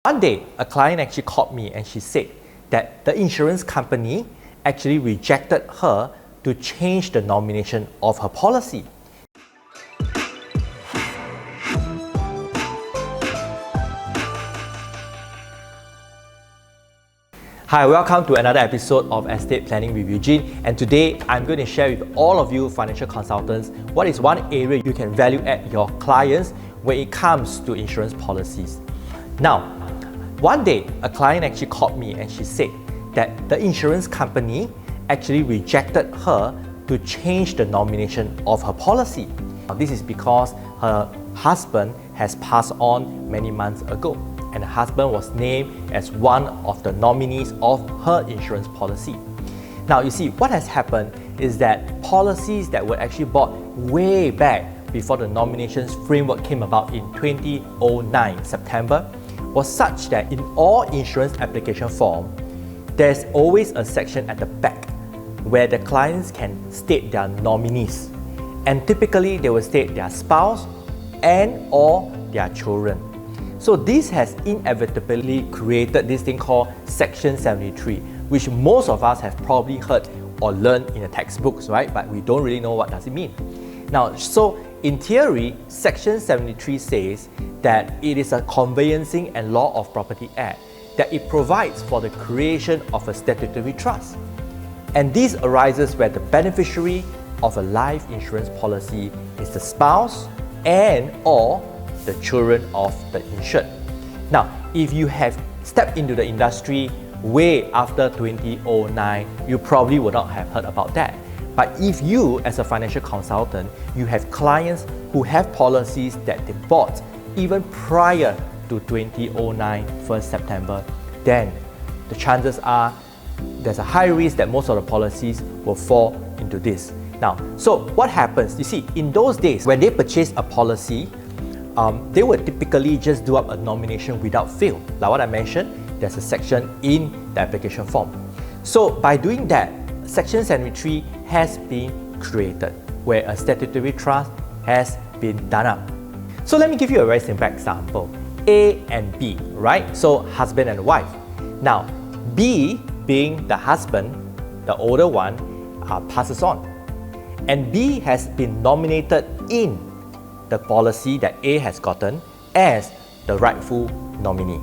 One day, a client actually called me and she said that the insurance company actually rejected her to change the nomination of her policy. Hi, welcome to another episode of Estate Planning with Eugene, and today I'm going to share with all of you financial consultants what is one area you can value add your clients when it comes to insurance policies. Now, one day a client actually called me and she said that the insurance company actually rejected her to change the nomination of her policy. This is because her husband has passed on many months ago, and the husband was named as one of the nominees of her insurance policy. Now you see, what has happened is that policies that were actually bought way back before the nominations framework came about in 2009 September was such that in all insurance application form, there's always a section at the back where the clients can state their nominees, and typically they will state their spouse and or their children. So this has inevitably created this thing called Section 73, which most of us have probably heard or learned in the textbooks, right? But we don't really know what does it mean. Now, so in theory, Section 73 says that it is a Conveyancing and Law of Property Act, that it provides for the creation of a statutory trust. And this arises where the beneficiary of a life insurance policy is the spouse and or the children of the insured. Now, if you have stepped into the industry way after 2009, you probably would not have heard about that. But if you, as a financial consultant, you have clients who have policies that they bought even prior to 2009 1st September, then the chances are there's a high risk that most of the policies will fall into this. Now, so what happens? You see, in those days, when they purchase a policy, they would typically just do up a nomination without fail. Like what I mentioned, there's a section in the application form. So by doing that, Section 73 has been created, where a statutory trust has been done up. So let me give you a very simple example. A and B, right? So husband and wife. Now, B being the husband, the older one, passes on. And B has been nominated in the policy that A has gotten as the rightful nominee.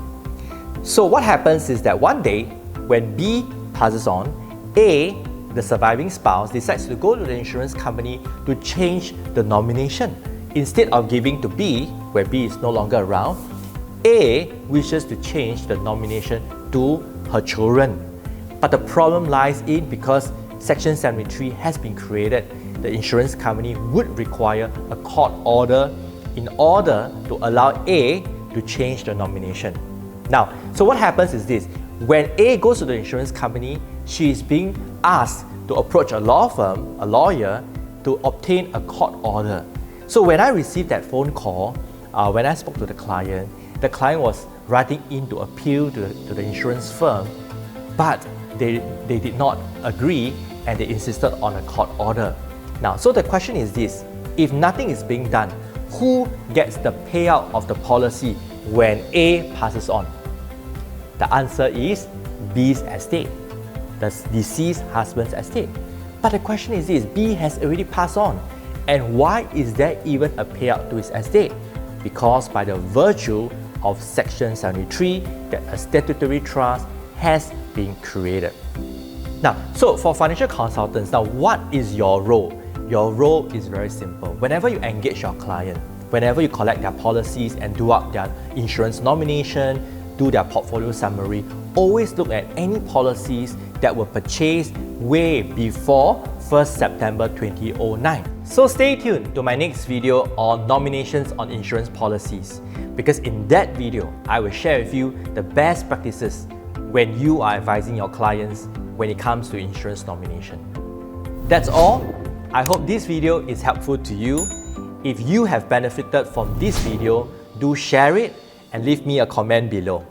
So what happens is that one day, when B passes on, A, the surviving spouse, decides to go to the insurance company to change the nomination. Instead of giving to B, where B is no longer around, A wishes to change the nomination to her children. But the problem lies in, because Section 73 has been created, the insurance company would require a court order in order to allow A to change the nomination. Now, so what happens is this: when A goes to the insurance company, she is being asked to approach a law firm, a lawyer, to obtain a court order. So when I received that phone call, when I spoke to the client was writing in to appeal to the insurance firm, but they did not agree and they insisted on a court order. Now, so the question is this: if nothing is being done, who gets the payout of the policy when A passes on? The answer is B's estate, the deceased husband's estate. But the question is this: B has already passed on, and why is there even a payout to his estate? Because by the virtue of Section 73, that a statutory trust has been created. Now, so for financial consultants, now what is your role? Your role is very simple. Whenever you engage your client, whenever you collect their policies and do up their insurance nomination, do their portfolio summary, always look at any policies that were purchased way before 1st September 2009. So stay tuned to my next video on nominations on insurance policies, because in that video, I will share with you the best practices when you are advising your clients when it comes to insurance nomination. That's all. I hope this video is helpful to you. If you have benefited from this video, do share it and leave me a comment below.